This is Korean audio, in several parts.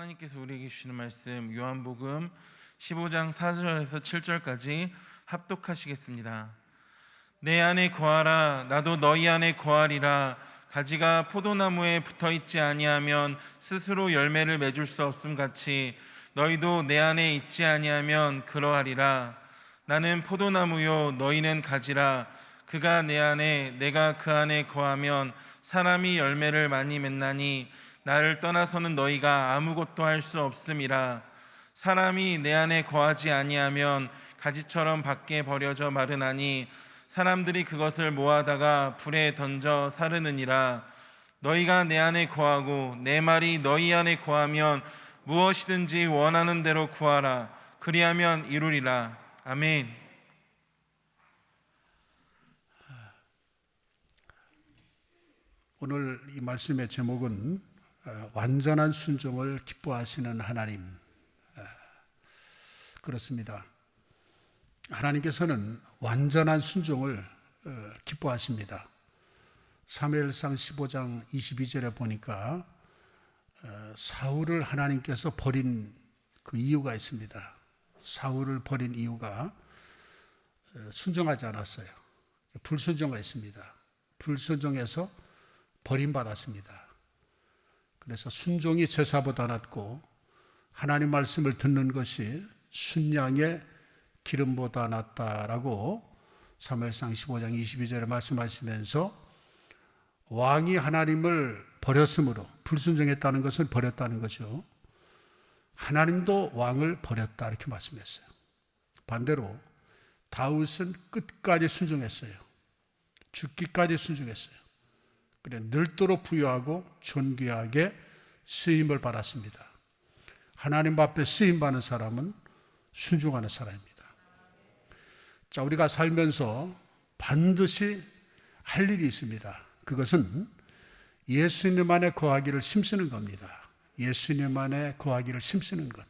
하나님께서 우리에게 주시는 말씀 요한복음 15장 4절에서 7절까지 합독하시겠습니다. 내 안에 거하라 나도 너희 안에 거하리라. 가지가 포도나무에 붙어있지 아니하면 스스로 열매를 맺을 수 없음 같이 너희도 내 안에 있지 아니하면 그러하리라. 나는 포도나무요 너희는 가지라. 그가 내 안에 내가 그 안에 거하면 사람이 열매를 많이 맺나니 나를 떠나서는 너희가 아무것도 할 수 없음이라. 사람이 내 안에 거하지 아니하면 가지처럼 밖에 버려져 마르나니 사람들이 그것을 모아다가 불에 던져 사르느니라. 너희가 내 안에 거하고 내 말이 너희 안에 거하면 무엇이든지 원하는 대로 구하라. 그리하면 이루리라. 아멘. 오늘 이 말씀의 제목은 완전한 순종을 기뻐하시는 하나님. 그렇습니다. 하나님께서는 완전한 순종을 기뻐하십니다. 사무엘상 15장 22절에 보니까 사울을 하나님께서 버린 그 이유가 있습니다. 사울을 버린 이유가 순종하지 않았어요. 불순종했습니다. 불순종해서 버림받았습니다. 그래서 순종이 제사보다 낫고 하나님 말씀을 듣는 것이 순양의 기름보다 낫다라고 사무엘상 15장 22절에 말씀하시면서 왕이 하나님을 버렸으므로 불순종했다는 것은 버렸다는 거죠. 하나님도 왕을 버렸다 이렇게 말씀했어요. 반대로 다윗은 끝까지 순종했어요. 죽기까지 순종했어요. 그래 늘도록 부유하고 존귀하게 쓰임을 받았습니다. 하나님 앞에 쓰임 받는 사람은 순종하는 사람입니다. 자, 우리가 살면서 반드시 할 일이 있습니다. 그것은 예수님 안에 거하기를 힘쓰는 겁니다. 예수님 안에 거하기를 힘쓰는 것.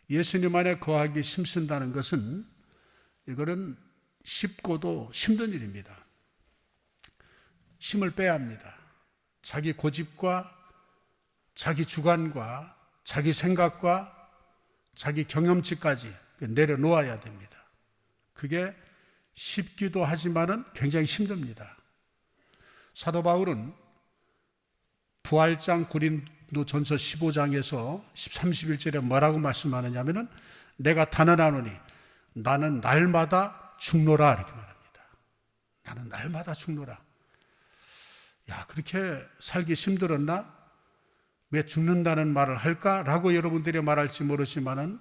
예수님 안에 거하기 힘쓴다는 것은 이거는 쉽고도 힘든 일입니다. 힘을 빼야 합니다. 자기 고집과 자기 주관과 자기 생각과 자기 경험치까지 내려놓아야 됩니다. 그게 쉽기도 하지만은 굉장히 힘듭니다. 사도 바울은 부활장 고린도전서 15장에서 31절에 뭐라고 말씀하느냐면은 내가 단언하노니 나는 날마다 죽노라 이렇게 말합니다. 나는 날마다 죽노라. 야, 그렇게 살기 힘들었나? 왜 죽는다는 말을 할까라고 여러분들이 말할지 모르지만은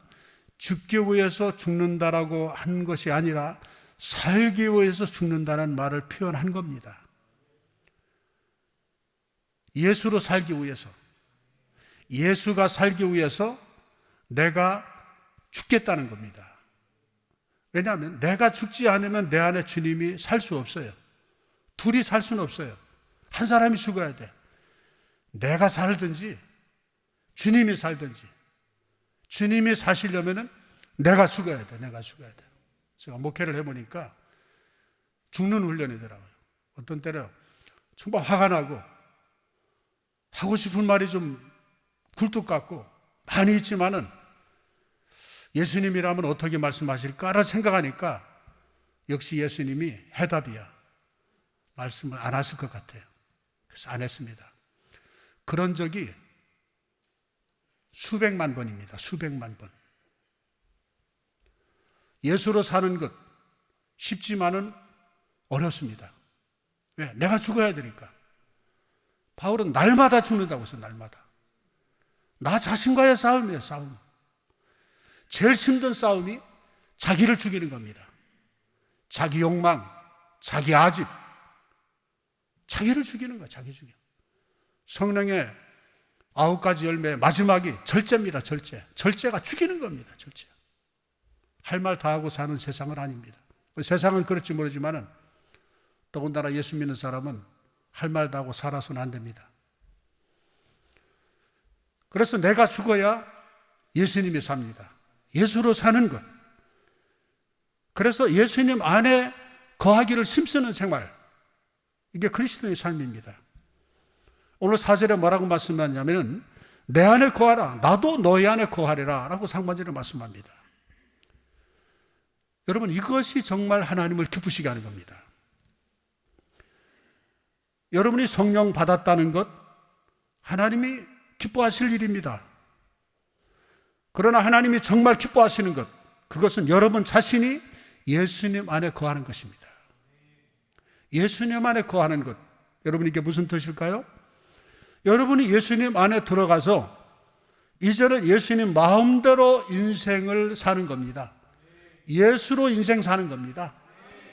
죽기 위해서 죽는다라고 한 것이 아니라 살기 위해서 죽는다는 말을 표현한 겁니다. 예수로 살기 위해서, 예수가 살기 위해서 내가 죽겠다는 겁니다. 왜냐하면 내가 죽지 않으면 내 안에 주님이 살 수 없어요. 둘이 살 수는 없어요. 한 사람이 죽어야 돼. 내가 살든지 주님이 살든지. 주님이 사시려면은 내가 죽어야 돼. 내가 죽어야 돼. 제가 목회를 해보니까 죽는 훈련이더라고요. 어떤 때는 정말 화가 나고 하고 싶은 말이 좀 굴뚝 같고 많이 있지만은 예수님이라면 어떻게 말씀하실까라 생각하니까 역시 예수님이 해답이야. 말씀을 안 하실 것 같아요. 그래서 안 했습니다. 그런 적이 수백만 번입니다. 수백만 번. 예수로 사는 것 쉽지만은 어렵습니다. 왜? 내가 죽어야 되니까. 바울은 날마다 죽는다고 했어요. 날마다. 나 자신과의 싸움이에요. 싸움. 제일 힘든 싸움이 자기를 죽이는 겁니다. 자기 욕망, 자기 아집, 자기를 죽이는 거야. 자기 죽여. 성령의 9가지 열매 마지막이 절제입니다. 절제. 절제가 죽이는 겁니다. 절제. 할 말 다 하고 사는 세상은 아닙니다. 세상은 그렇지 모르지만은 더군다나 예수 믿는 사람은 할 말 다 하고 살아서는 안 됩니다. 그래서 내가 죽어야 예수님이 삽니다. 예수로 사는 것. 그래서 예수님 안에 거하기를 힘쓰는 생활. 이게 그리스도의 삶입니다. 오늘 4절에 뭐라고 말씀하냐면은 내 안에 거하라. 나도 너희 안에 거하리라 라고 상반절에 말씀합니다. 여러분, 이것이 정말 하나님을 기쁘시게 하는 겁니다. 여러분이 성령 받았다는 것, 하나님이 기뻐하실 일입니다. 그러나 하나님이 정말 기뻐하시는 것, 그것은 여러분 자신이 예수님 안에 거하는 것입니다. 예수님 안에 거하는 것, 여러분 이게 무슨 뜻일까요? 여러분이 예수님 안에 들어가서 이제는 예수님 마음대로 인생을 사는 겁니다. 예수로 인생 사는 겁니다.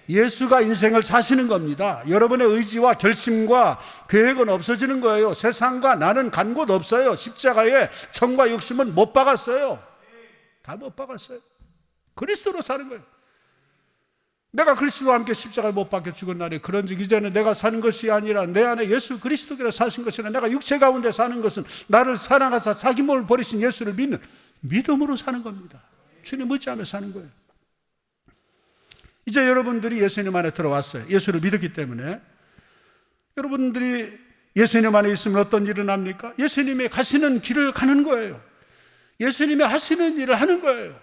예수가 인생을 사시는 겁니다. 여러분의 의지와 결심과 계획은 없어지는 거예요. 세상과 나는 간 곳 없어요. 십자가에 정과 욕심은 못 박았어요. 다 못 박았어요. 그리스도로 사는 거예요. 내가 그리스도와 함께 십자가에 못 박혀 죽은 날에 그런즉 이제는 내가 사는 것이 아니라 내 안에 예수 그리스도께서 사신 것이라 내가 육체 가운데 사는 것은 나를 사랑하사 자기 몸을 버리신 예수를 믿는 믿음으로 사는 겁니다. 주님 의지하며 사는 거예요. 이제 여러분들이 예수님 안에 들어왔어요. 예수를 믿었기 때문에. 여러분들이 예수님 안에 있으면 어떤 일이 납니까? 예수님이 가시는 길을 가는 거예요. 예수님이 하시는 일을 하는 거예요.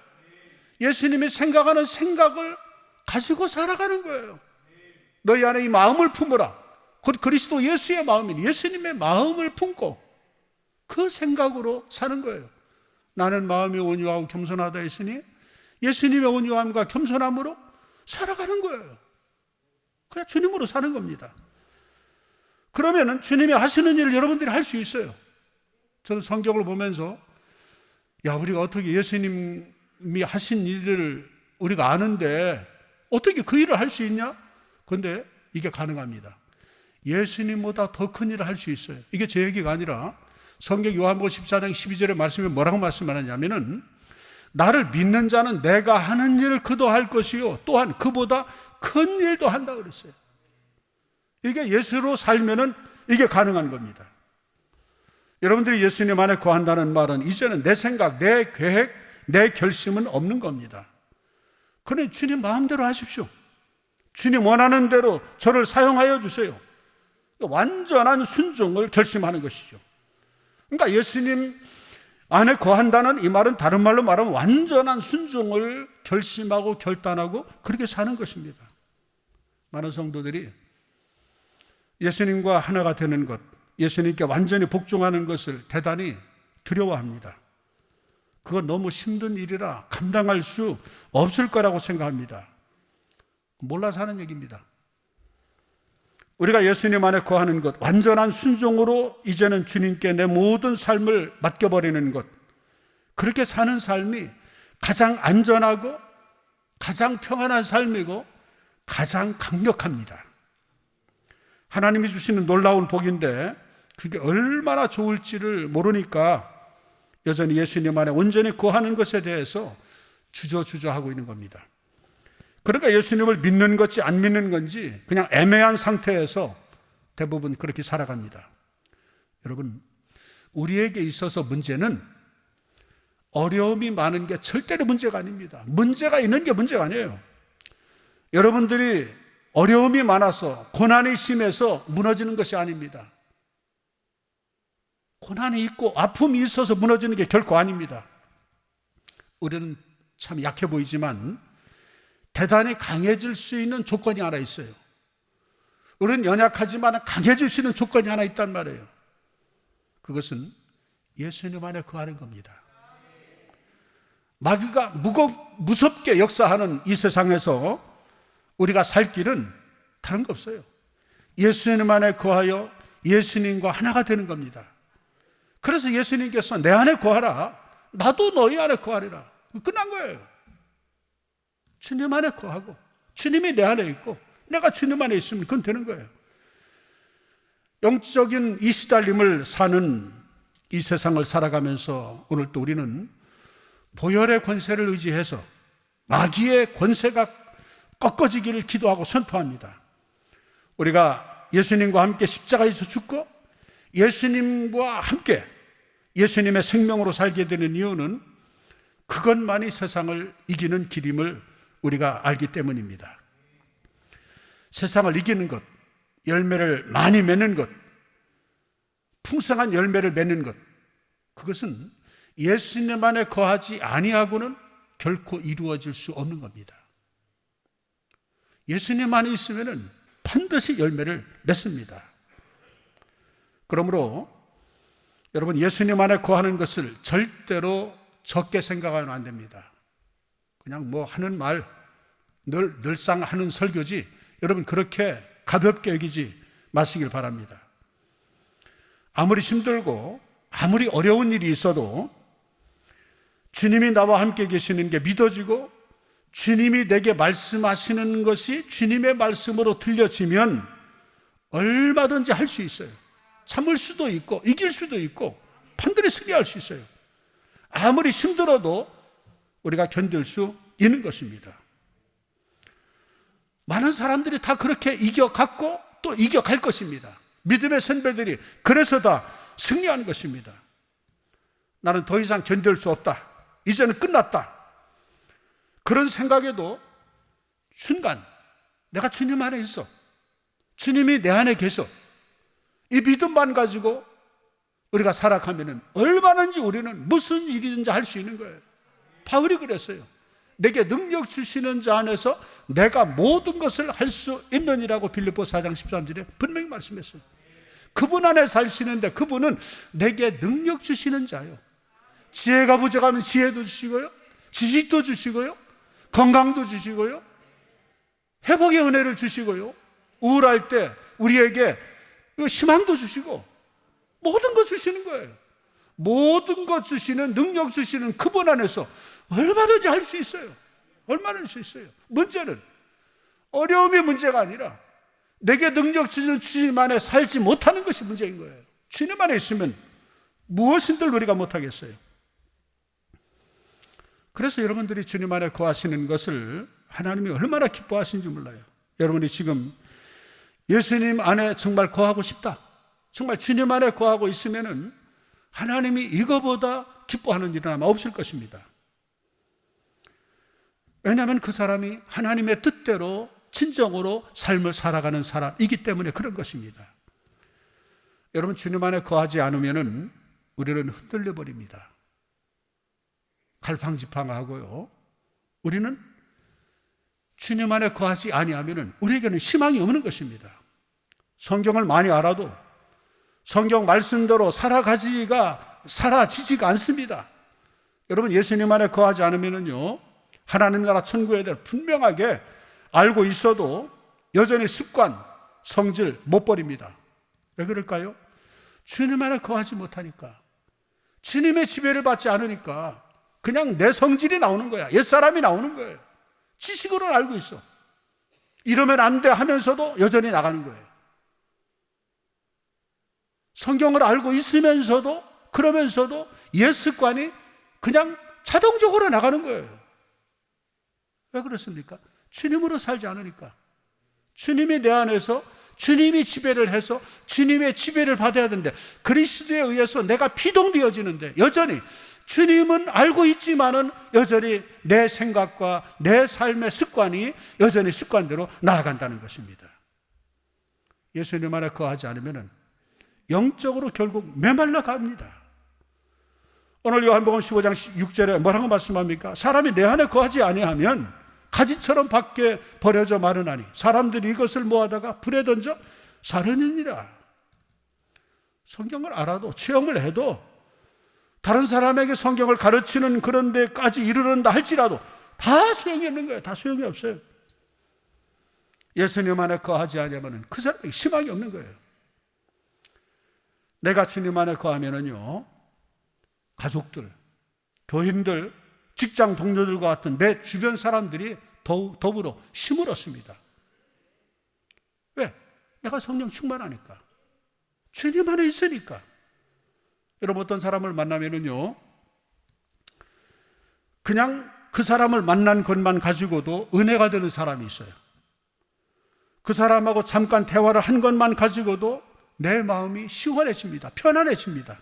예수님이 생각하는 생각을 가지고 살아가는 거예요. 너희 안에 이 마음을 품으라. 곧 그리스도 예수의 마음인 예수님의 마음을 품고 그 생각으로 사는 거예요. 나는 마음이 온유하고 겸손하다 했으니 예수님의 온유함과 겸손함으로 살아가는 거예요. 그냥 주님으로 사는 겁니다. 그러면은 주님이 하시는 일을 여러분들이 할 수 있어요. 저는 성경을 보면서 우리가 어떻게 예수님이 하신 일을 우리가 아는데 어떻게 그 일을 할 수 있냐? 그런데 이게 가능합니다. 예수님보다 더 큰 일을 할 수 있어요. 이게 제 얘기가 아니라 성경 요한복음 14장 12절의 말씀에 뭐라고 말씀하느냐면은 나를 믿는 자는 내가 하는 일을 그도 할 것이요 또한 그보다 큰 일도 한다 그랬어요. 이게 예수로 살면은 이게 가능한 겁니다. 여러분들이 예수님 안에 거한다는 말은 이제는 내 생각, 내 계획, 내 결심은 없는 겁니다. 그러니 주님 마음대로 하십시오. 주님 원하는 대로 저를 사용하여 주세요. 완전한 순종을 결심하는 것이죠. 그러니까 예수님 안에 거한다는 이 말은 다른 말로 말하면 완전한 순종을 결심하고 결단하고 그렇게 사는 것입니다. 많은 성도들이 예수님과 하나가 되는 것, 예수님께 완전히 복종하는 것을 대단히 두려워합니다. 그건 너무 힘든 일이라 감당할 수 없을 거라고 생각합니다. 몰라서 하는 얘기입니다. 우리가 예수님 안에 거하는 것, 완전한 순종으로 이제는 주님께 내 모든 삶을 맡겨버리는 것, 그렇게 사는 삶이 가장 안전하고 가장 평안한 삶이고 가장 강력합니다. 하나님이 주시는 놀라운 복인데 그게 얼마나 좋을지를 모르니까 여전히 예수님 안에 온전히 거하는 것에 대해서 주저하고 있는 겁니다. 그러니까 예수님을 믿는 건지 안 믿는 건지 그냥 애매한 상태에서 대부분 그렇게 살아갑니다. 여러분, 우리에게 있어서 문제는 어려움이 많은 게 절대로 문제가 아닙니다. 문제가 있는 게 문제가 아니에요. 여러분들이 어려움이 많아서 고난이 심해서 무너지는 것이 아닙니다. 고난이 있고 아픔이 있어서 무너지는 게 결코 아닙니다. 우리는 참 약해 보이지만 대단히 강해질 수 있는 조건이 하나 있어요. 우리는 연약하지만 강해질 수 있는 조건이 하나 있단 말이에요. 그것은 예수님 안에 거하는 겁니다. 마귀가 무섭게 역사하는 이 세상에서 우리가 살 길은 다른 거 없어요. 예수님 안에 거하여 예수님과 하나가 되는 겁니다. 그래서 예수님께서 내 안에 거하라. 나도 너희 안에 거하리라. 끝난 거예요. 주님 안에 거하고 주님이 내 안에 있고 내가 주님 안에 있으면 그건 되는 거예요. 영적인 이 시달림을 사는 이 세상을 살아가면서 오늘 또 우리는 보혈의 권세를 의지해서 마귀의 권세가 꺾어지기를 기도하고 선포합니다. 우리가 예수님과 함께 십자가에서 죽고 예수님과 함께 예수님의 생명으로 살게 되는 이유는 그것만이 세상을 이기는 길임을 우리가 알기 때문입니다. 세상을 이기는 것, 열매를 많이 맺는 것, 풍성한 열매를 맺는 것, 그것은 예수님 안에 거하지 아니하고는 결코 이루어질 수 없는 겁니다. 예수님 안에 있으면 반드시 열매를 맺습니다. 그러므로 여러분, 예수님 안에 거하는 것을 절대로 적게 생각하면 안 됩니다. 그냥 뭐 하는 말, 늘상 하는 설교지, 여러분 그렇게 가볍게 여기지 마시길 바랍니다. 아무리 힘들고 아무리 어려운 일이 있어도 주님이 나와 함께 계시는 게 믿어지고 주님이 내게 말씀하시는 것이 주님의 말씀으로 들려지면 얼마든지 할 수 있어요. 참을 수도 있고 이길 수도 있고 판단이 승리할 수 있어요. 아무리 힘들어도 우리가 견딜 수 있는 것입니다. 많은 사람들이 다 그렇게 이겨갔고 또 이겨갈 것입니다. 믿음의 선배들이 그래서 다 승리한 것입니다. 나는 더 이상 견딜 수 없다, 이제는 끝났다, 그런 생각에도 순간 내가 주님 안에 있어, 주님이 내 안에 계셔, 이 믿음만 가지고 우리가 살아가면 얼마든지 우리는 무슨 일이든지 할 수 있는 거예요. 바울이 그랬어요. 내게 능력 주시는 자 안에서 내가 모든 것을 할 수 있느니라고 빌립보 4장 13절에 분명히 말씀했어요. 그분 안에 사시는데 그분은 내게 능력 주시는 자요. 지혜가 부족하면 지혜도 주시고요, 지식도 주시고요, 건강도 주시고요, 회복의 은혜를 주시고요, 우울할 때 우리에게 희망도 주시고 모든 것 주시는 거예요. 모든 것 주시는, 능력 주시는 그분 안에서 얼마든지 할 수 있어요. 얼마나 할 수 있어요. 문제는 어려움이 문제가 아니라 내게 능력 주시는 주님 안에 살지 못하는 것이 문제인 거예요. 주님 안에 있으면 무엇인들 우리가 못하겠어요. 그래서 여러분들이 주님 안에 거하시는 것을 하나님이 얼마나 기뻐하시는지 몰라요. 여러분이 지금 예수님 안에 정말 거하고 싶다, 정말 주님 안에 거하고 있으면은 하나님이 이거보다 기뻐하는 일은 아마 없을 것입니다. 왜냐하면 그 사람이 하나님의 뜻대로 진정으로 삶을 살아가는 사람이기 때문에 그런 것입니다. 여러분, 주님 안에 거하지 않으면은 우리는 흔들려 버립니다. 갈팡지팡하고요. 우리는 주님 안에 거하지 아니하면은 우리에게는 희망이 없는 것입니다. 성경을 많이 알아도 성경 말씀대로 사라지지가 않습니다. 여러분, 예수님 안에 거하지 않으면은요, 하나님 나라 천국에 대해 분명하게 알고 있어도 여전히 습관, 성질 못 버립니다. 왜 그럴까요? 주님 안에 거하지 못하니까, 주님의 지배를 받지 않으니까 그냥 내 성질이 나오는 거야. 옛사람이 나오는 거예요. 지식으로는 알고 있어. 이러면 안 돼 하면서도 여전히 나가는 거예요. 성경을 알고 있으면서도, 그러면서도 옛 습관이 그냥 자동적으로 나가는 거예요. 왜 그렇습니까? 주님으로 살지 않으니까. 주님이 내 안에서 주님이 지배를 해서 주님의 지배를 받아야 되는데, 그리스도에 의해서 내가 피동되어지는데 여전히 주님은 알고 있지만은 여전히 내 생각과 내 삶의 습관이 여전히 습관대로 나아간다는 것입니다. 예수님 안에 거하지 않으면은 영적으로 결국 메말라 갑니다. 오늘 요한복음 15장 6절에 뭐라고 말씀합니까? 사람이 내 안에 거하지 아니하면 가지처럼 밖에 버려져 마르나니 사람들이 이것을 모아다가 불에 던져 사르느니라. 성경을 알아도, 체험을 해도, 다른 사람에게 성경을 가르치는 그런 데까지 이르는다 할지라도 다 소용이 없는 거예요. 다 소용이 없어요. 예수님 안에 거하지 않으면 그 사람에게 희망이 없는 거예요. 내가 주님 안에 거하면은요, 가족들, 교인들, 직장 동료들과 같은 내 주변 사람들이 더불어 힘을 얻습니다. 왜? 내가 성령 충만하니까. 주님 안에 있으니까. 여러분, 어떤 사람을 만나면은요, 그냥 그 사람을 만난 것만 가지고도 은혜가 되는 사람이 있어요. 그 사람하고 잠깐 대화를 한 것만 가지고도 내 마음이 시원해집니다. 편안해집니다.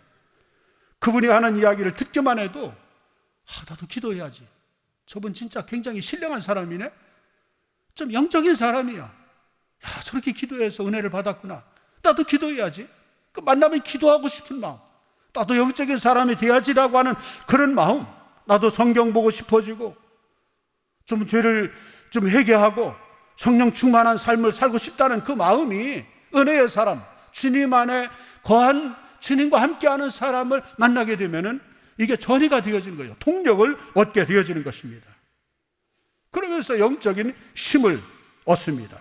그분이 하는 이야기를 듣기만 해도 나도 기도해야지. 저분 진짜 굉장히 신령한 사람이네. 좀 영적인 사람이야. 저렇게 기도해서 은혜를 받았구나. 나도 기도해야지. 그 만나면 기도하고 싶은 마음, 나도 영적인 사람이 돼야지라고 하는 그런 마음, 나도 성경 보고 싶어지고 좀 죄를 좀 회개하고 성령 충만한 삶을 살고 싶다는 그 마음이 은혜의 사람, 주님 안에 거한 주님과 함께하는 사람을 만나게 되면은 이게 전이가 되어지는 거예요. 동력을 얻게 되어지는 것입니다. 그러면서 영적인 힘을 얻습니다.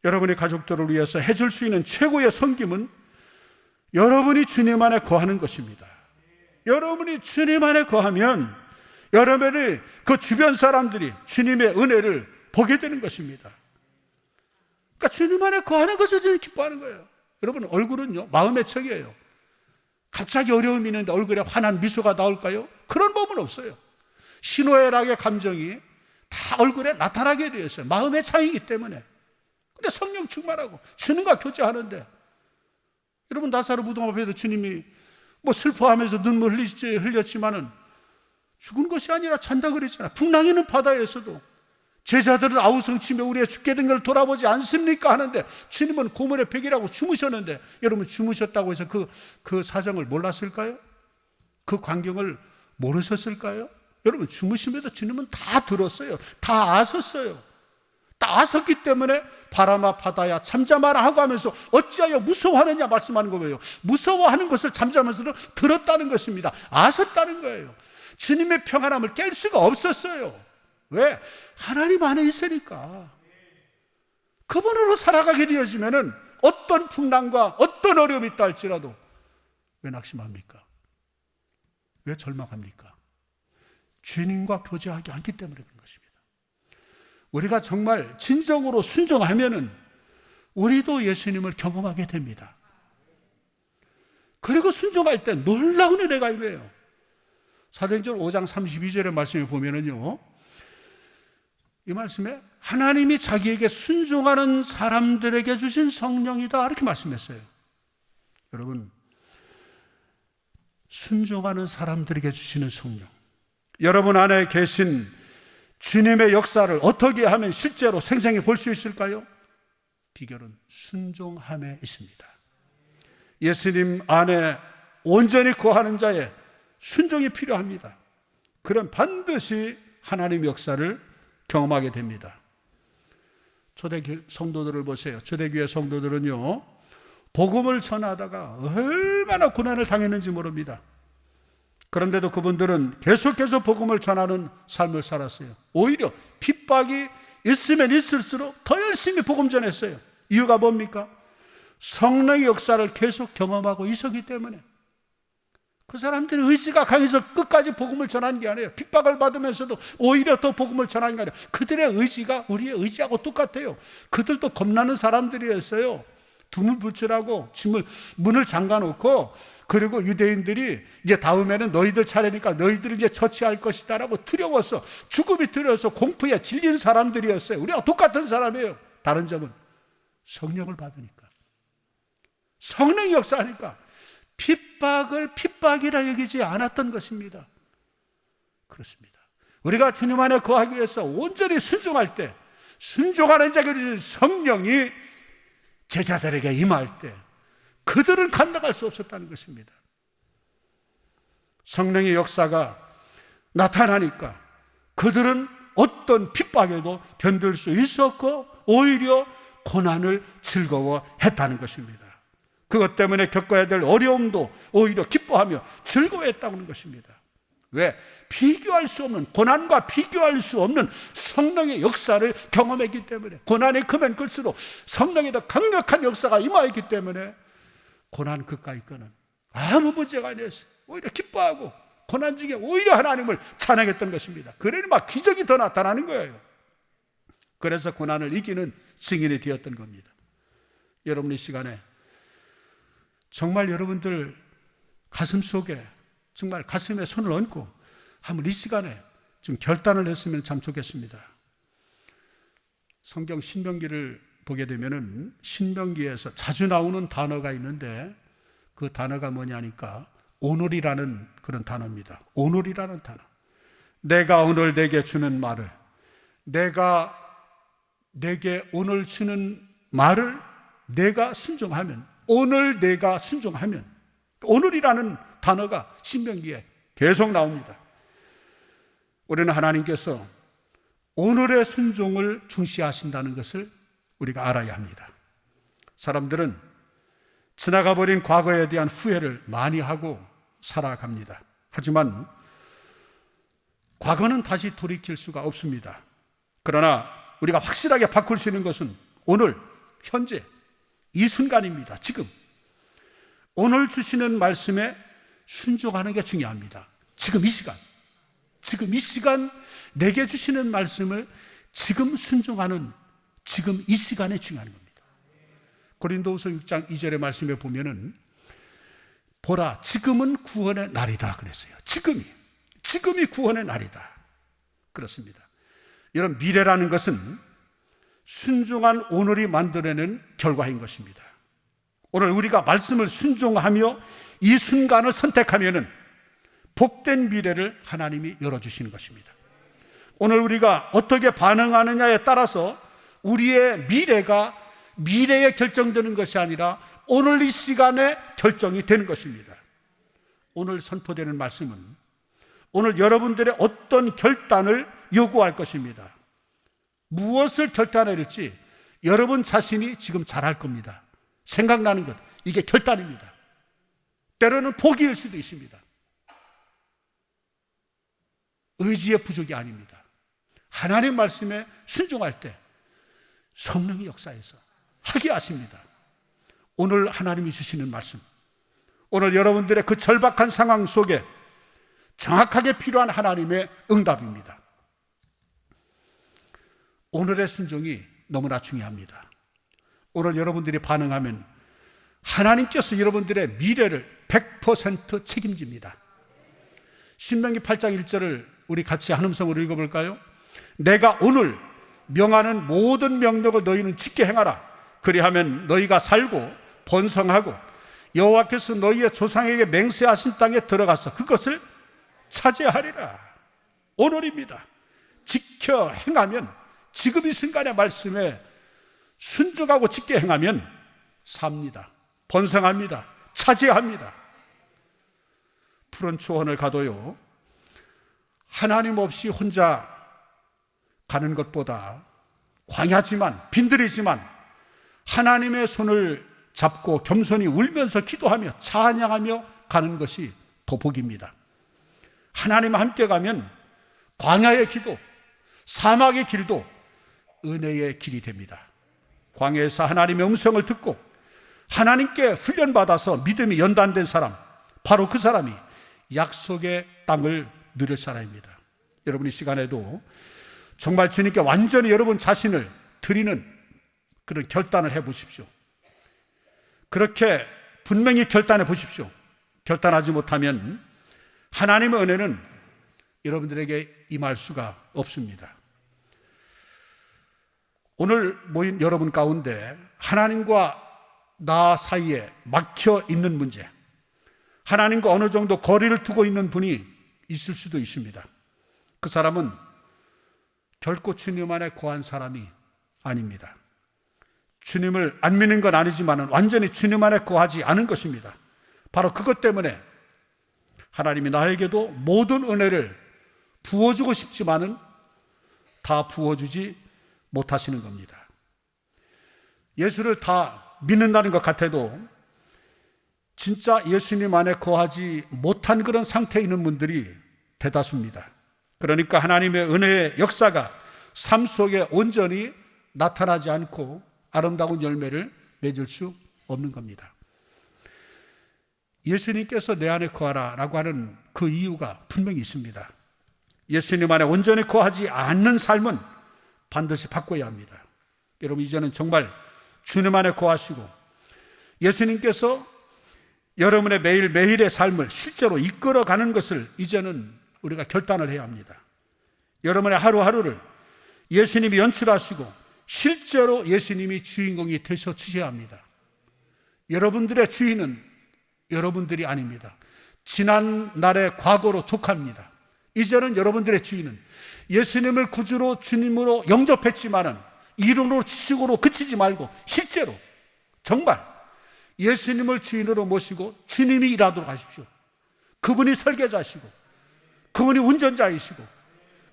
여러분의 가족들을 위해서 해줄 수 있는 최고의 섬김은 여러분이 주님 안에 거하는 것입니다. 여러분이 주님 안에 거하면 여러분의 그 주변 사람들이 주님의 은혜를 보게 되는 것입니다. 그러니까 주님 안에 거하는 것을 저는 기뻐하는 거예요. 여러분, 얼굴은요, 마음의 척이에요. 갑자기 어려움이 있는데 얼굴에 환한 미소가 나올까요? 그런 법은 없어요. 희노애락의 감정이 다 얼굴에 나타나게 되어 있어요. 마음의 창이기 때문에. 근데 성령 충만하고 주님과 교제하는데, 여러분, 나사로 무덤 앞에도 주님이 뭐 슬퍼하면서 눈물 흘렸지만은 죽은 것이 아니라 잔다 그랬잖아요. 풍랑이는 바다에서도 제자들은 아우성치며 우리가 죽게 된 걸 돌아보지 않습니까 하는데, 주님은 고문의 백이라고 주무셨는데, 여러분, 주무셨다고 해서 그 사정을 몰랐을까요? 그 광경을 모르셨을까요? 여러분, 주무심에도 주님은 다 들었어요. 다 아셨어요. 다 아셨기 때문에 바람아 바다야 잠잠하라 하고 하면서 어찌하여 무서워하느냐 말씀하는 거예요. 무서워하는 것을 잠잠하면서 들었다는 것입니다. 아셨다는 거예요. 주님의 평안함을 깰 수가 없었어요. 왜? 하나님 안에 있으니까. 그분으로 살아가게 되어지면은 어떤 풍랑과 어떤 어려움이 있다 할지라도 왜 낙심합니까? 왜 절망합니까? 주님과 교제하지 않기 때문에 그런 것입니다. 우리가 정말 진정으로 순종하면은 우리도 예수님을 경험하게 됩니다. 그리고 순종할 때 놀라운 은혜가 임해요. 사도행전 5장 32절의 말씀에 보면은요, 이 말씀에 하나님이 자기에게 순종하는 사람들에게 주신 성령이다 이렇게 말씀했어요. 여러분, 순종하는 사람들에게 주시는 성령, 여러분 안에 계신 주님의 역사를 어떻게 하면 실제로 생생히 볼 수 있을까요? 비결은 순종함에 있습니다. 예수님 안에 온전히 거하는 자의 순종이 필요합니다. 그럼 반드시 하나님의 역사를 경험하게 됩니다. 초대교회 성도들을 보세요. 초대교회 성도들은요, 복음을 전하다가 얼마나 고난을 당했는지 모릅니다. 그런데도 그분들은 계속해서 복음을 전하는 삶을 살았어요. 오히려 핍박이 있으면 있을수록 더 열심히 복음 전했어요. 이유가 뭡니까? 성령의 역사를 계속 경험하고 있었기 때문에. 그 사람들의 의지가 강해서 끝까지 복음을 전하는 게 아니에요. 핍박을 받으면서도 오히려 더 복음을 전하는 게 아니에요. 그들의 의지가 우리의 의지하고 똑같아요. 그들도 겁나는 사람들이었어요. 두물불출하고 문을 잠가놓고, 그리고 유대인들이 이제 다음에는 너희들 차례니까 너희들을 이제 처치할 것이다라고 두려워서, 죽음이 두려워서 공포에 질린 사람들이었어요. 우리가 똑같은 사람이에요. 다른 점은 성령을 받으니까, 성령이 역사하니까 핍박을 핍박이라 여기지 않았던 것입니다. 그렇습니다. 우리가 주님 안에 거하기 위해서 온전히 순종할 때, 순종하는 자에게 주신 성령이 제자들에게 임할 때 그들은 감당할 수 없었다는 것입니다. 성령의 역사가 나타나니까 그들은 어떤 핍박에도 견딜 수 있었고 오히려 고난을 즐거워했다는 것입니다. 그것 때문에 겪어야 될 어려움도 오히려 기뻐하며 즐거워했다는 것입니다. 왜? 비교할 수 없는, 고난과 비교할 수 없는 성령의 역사를 경험했기 때문에. 고난이 크면 클수록 성령의 더 강력한 역사가 임하였기 때문에 고난 그까이 거는 아무 문제가 아니었어요. 오히려 기뻐하고 고난 중에 오히려 하나님을 찬양했던 것입니다. 그러니 막 기적이 더 나타나는 거예요. 그래서 고난을 이기는 증인이 되었던 겁니다. 여러분, 이 시간에 정말 여러분들 가슴 속에, 정말 가슴에 손을 얹고 한번 이 시간에 좀 결단을 했으면 참 좋겠습니다. 성경 신명기를 보게 되면은 신명기에서 자주 나오는 단어가 있는데 그 단어가 뭐냐니까 오늘이라는 그런 단어입니다. 오늘이라는 단어. 내가 오늘 내게 주는 말을, 내가 내게 오늘 주는 말을 내가 순종하면, 오늘 내가 순종하면 오늘이라는 단어가 신명기에 계속 나옵니다. 우리는 하나님께서 오늘의 순종을 중시하신다는 것을 우리가 알아야 합니다. 사람들은 지나가 버린 과거에 대한 후회를 많이 하고 살아갑니다. 하지만 과거는 다시 돌이킬 수가 없습니다. 그러나 우리가 확실하게 바꿀 수 있는 것은 오늘, 현재, 이 순간입니다. 지금. 오늘 주시는 말씀에 순종하는 게 중요합니다. 지금 이 시간 내게 주시는 말씀을 지금 순종하는 지금 이 시간에 중요한 겁니다. 고린도후서 6장 2절의 말씀에 보면은 보라 지금은 구원의 날이다 그랬어요. 지금이 구원의 날이다. 그렇습니다. 이런 미래라는 것은 순종한 오늘이 만들어내는 결과인 것입니다. 오늘 우리가 말씀을 순종하며 이 순간을 선택하면은 복된 미래를 하나님이 열어주시는 것입니다. 오늘 우리가 어떻게 반응하느냐에 따라서 우리의 미래가 미래에 결정되는 것이 아니라 오늘 이 시간에 결정이 되는 것입니다. 오늘 선포되는 말씀은 오늘 여러분들의 어떤 결단을 요구할 것입니다. 무엇을 결단해야 될지 여러분 자신이 지금 잘할 겁니다. 생각나는 것, 이게 결단입니다. 때로는 포기일 수도 있습니다. 의지의 부족이 아닙니다. 하나님 말씀에 순종할 때 성령이 역사해서 하게 하십니다. 오늘 하나님이 주시는 말씀, 오늘 여러분들의 그 절박한 상황 속에 정확하게 필요한 하나님의 응답입니다. 오늘의 순종이 너무나 중요합니다. 오늘 여러분들이 반응하면 하나님께서 여러분들의 미래를 100% 책임집니다. 신명기 8장 1절을 우리 같이 한 음성으로 읽어볼까요? 내가 오늘 명하는 모든 명령을 너희는 지켜 행하라. 그리하면 너희가 살고 번성하고 여호와께서 너희의 조상에게 맹세하신 땅에 들어가서 그것을 차지하리라. 오늘입니다. 지켜 행하면, 지금 이 순간의 말씀에 순종하고 지켜 행하면 삽니다. 번성합니다. 차지합니다. 푸른 초원을 가도요, 하나님 없이 혼자 가는 것보다 광야지만, 빈들이지만 하나님의 손을 잡고 겸손히 울면서 기도하며 찬양하며 가는 것이 더 복입니다. 하나님과 함께 가면 광야의 기도, 사막의 길도 은혜의 길이 됩니다. 광야에서 하나님의 음성을 듣고 하나님께 훈련받아서 믿음이 연단된 사람, 바로 그 사람이 약속의 땅을 누릴 사람입니다. 여러분 이 시간에도 정말 주님께 완전히 여러분 자신을 드리는 그런 결단을 해보십시오. 그렇게 분명히 결단해 보십시오. 결단하지 못하면 하나님의 은혜는 여러분들에게 임할 수가 없습니다. 오늘 모인 여러분 가운데 하나님과 나 사이에 막혀 있는 문제, 하나님과 어느 정도 거리를 두고 있는 분이 있을 수도 있습니다. 그 사람은 결코 주님 안에 거한 사람이 아닙니다. 주님을 안 믿는 건 아니지만 완전히 주님 안에 거하지 않은 것입니다. 바로 그것 때문에 하나님이 나에게도 모든 은혜를 부어주고 싶지만은 다 부어주지 못하시는 겁니다. 예수를 다 믿는다는 것 같아도 진짜 예수님 안에 거하지 못한 그런 상태에 있는 분들이 대다수입니다. 그러니까 하나님의 은혜의 역사가 삶 속에 온전히 나타나지 않고 아름다운 열매를 맺을 수 없는 겁니다. 예수님께서 내 안에 거하라 라고 하는 그 이유가 분명히 있습니다. 예수님 안에 온전히 거하지 않는 삶은 반드시 바꿔야 합니다. 여러분 이제는 정말 주님 안에 거하시고 예수님께서 여러분의 매일매일의 삶을 실제로 이끌어가는 것을 이제는 우리가 결단을 해야 합니다. 여러분의 하루하루를 예수님이 연출하시고 실제로 예수님이 주인공이 되셔 주셔야 합니다. 여러분들의 주인은 여러분들이 아닙니다. 지난 날의 과거로 족합니다. 이제는 여러분들의 주인은 예수님을 구주로 주님으로 영접했지만은 이름으로 지식으로 그치지 말고 실제로 정말 예수님을 주인으로 모시고 주님이 일하도록 하십시오. 그분이 설계자시고 그분이 운전자이시고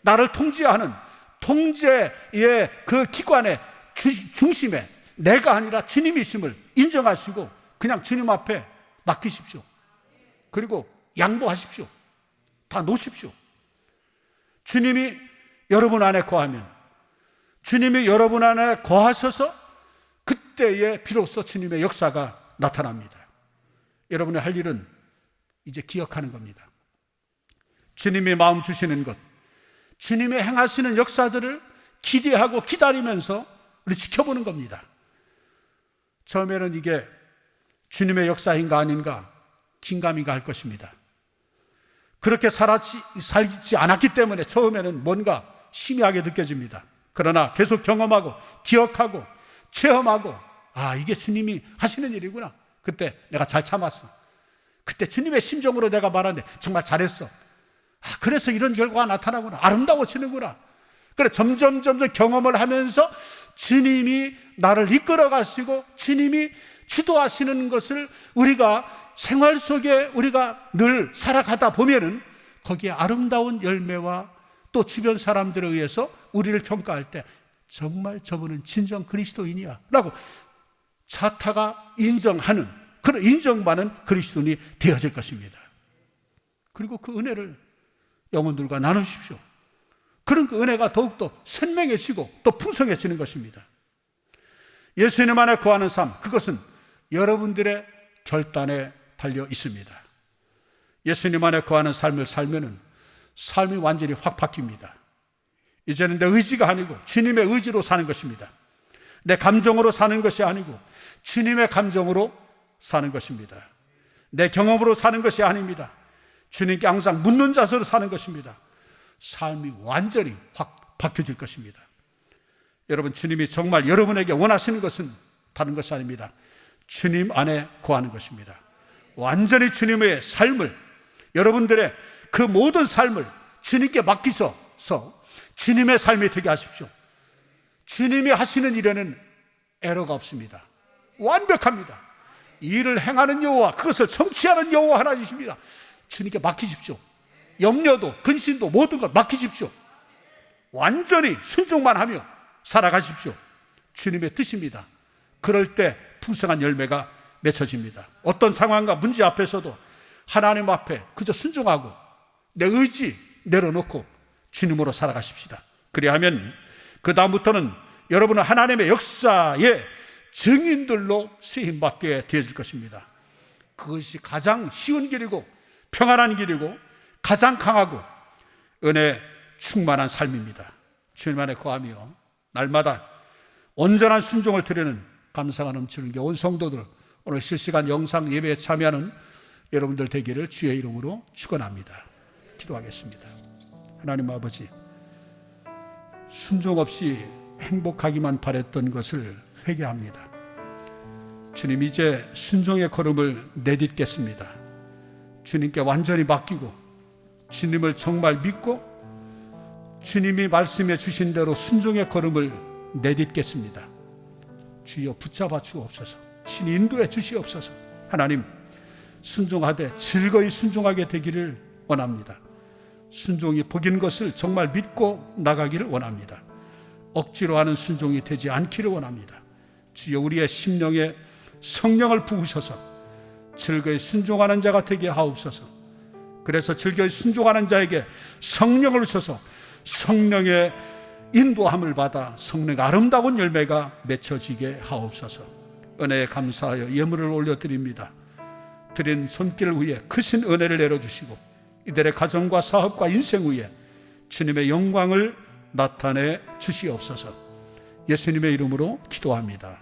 나를 통제하는 통제의 그 기관의 중심에 내가 아니라 주님이심을 인정하시고 그냥 주님 앞에 맡기십시오. 그리고 양보하십시오. 다 놓으십시오. 주님이 여러분 안에 거하면, 주님이 여러분 안에 거하셔서 그때에 비로소 주님의 역사가 나타납니다. 여러분이 할 일은 이제 기억하는 겁니다. 주님의 마음 주시는 것, 주님의 행하시는 역사들을 기대하고 기다리면서 우리 지켜보는 겁니다. 처음에는 이게 주님의 역사인가 아닌가 긴가민가 갈 것입니다. 그렇게 살지 않았기 때문에 처음에는 뭔가 희미하게 느껴집니다. 그러나 계속 경험하고 기억하고 체험하고 이게 주님이 하시는 일이구나. 그때 내가 잘 참았어. 그때 주님의 심정으로 내가 말하는데 정말 잘했어. 그래서 이런 결과가 나타나구나. 아름다워지는구나. 그래 점점 경험을 하면서 주님이 나를 이끌어 가시고 주님이 주도하시는 것을 우리가 생활 속에 우리가 늘 살아가다 보면은 거기에 아름다운 열매와 또 주변 사람들에 의해서 우리를 평가할 때 정말 저분은 진정 그리스도인이야 라고 자타가 인정하는, 그런 인정받는 그리스도인이 되어질 것입니다. 그리고 그 은혜를 영혼들과 나누십시오. 그런 그 은혜가 더욱더 선명해지고 또 풍성해지는 것입니다. 예수님 안에 거하는 삶, 그것은 여러분들의 결단에 달려 있습니다. 예수님 안에 거하는 삶을 살면은 삶이 완전히 확 바뀝니다. 이제는 내 의지가 아니고 주님의 의지로 사는 것입니다. 내 감정으로 사는 것이 아니고 주님의 감정으로 사는 것입니다. 내 경험으로 사는 것이 아닙니다. 주님께 항상 묻는 자세로 사는 것입니다. 삶이 완전히 확 바뀌어질 것입니다. 여러분, 주님이 정말 여러분에게 원하시는 것은 다른 것이 아닙니다. 주님 안에 거하는 것입니다. 완전히 주님의 삶을, 여러분들의 그 모든 삶을 주님께 맡기셔서 주님의 삶이 되게 하십시오. 주님이 하시는 일에는 에러가 없습니다. 완벽합니다. 일을 행하는 여호와, 그것을 성취하는 여호와 하나님이십니다. 주님께 맡기십시오. 염려도 근심도 모든 걸 맡기십시오. 완전히 순종만 하며 살아가십시오. 주님의 뜻입니다. 그럴 때 풍성한 열매가 맺혀집니다. 어떤 상황과 문제 앞에서도 하나님 앞에 그저 순종하고 내 의지 내려놓고 주님으로 살아가십시다. 그리하면 그 다음부터는 여러분은 하나님의 역사의 증인들로 쓰임받게 되어질 것입니다. 그것이 가장 쉬운 길이고 평안한 길이고 가장 강하고 은혜 충만한 삶입니다. 주님 안에 거하며 날마다 온전한 순종을 드리는 감사가 넘치는 게 온 성도들, 오늘 실시간 영상 예배에 참여하는 여러분들 되기를 주의 이름으로 축원합니다. 기도하겠습니다. 하나님 아버지, 순종 없이 행복하기만 바랬던 것을 회개합니다. 주님, 이제 순종의 걸음을 내딛겠습니다. 주님께 완전히 맡기고 주님을 정말 믿고 주님이 말씀해 주신 대로 순종의 걸음을 내딛겠습니다. 주여 붙잡아 주옵소서. 신이 인도해 주시옵소서. 하나님, 순종하되 즐거이 순종하게 되기를 원합니다. 순종이 복인 것을 정말 믿고 나가기를 원합니다. 억지로 하는 순종이 되지 않기를 원합니다. 주여, 우리의 심령에 성령을 부으셔서 즐거이 순종하는 자가 되게 하옵소서. 그래서 즐거이 순종하는 자에게 성령을 주셔서 성령의 인도함을 받아 성령의 아름다운 열매가 맺혀지게 하옵소서. 은혜에 감사하여 예물을 올려드립니다. 드린 손길 위에 크신 은혜를 내려주시고 이들의 가정과 사업과 인생 위에 주님의 영광을 나타내 주시옵소서. 예수님의 이름으로 기도합니다.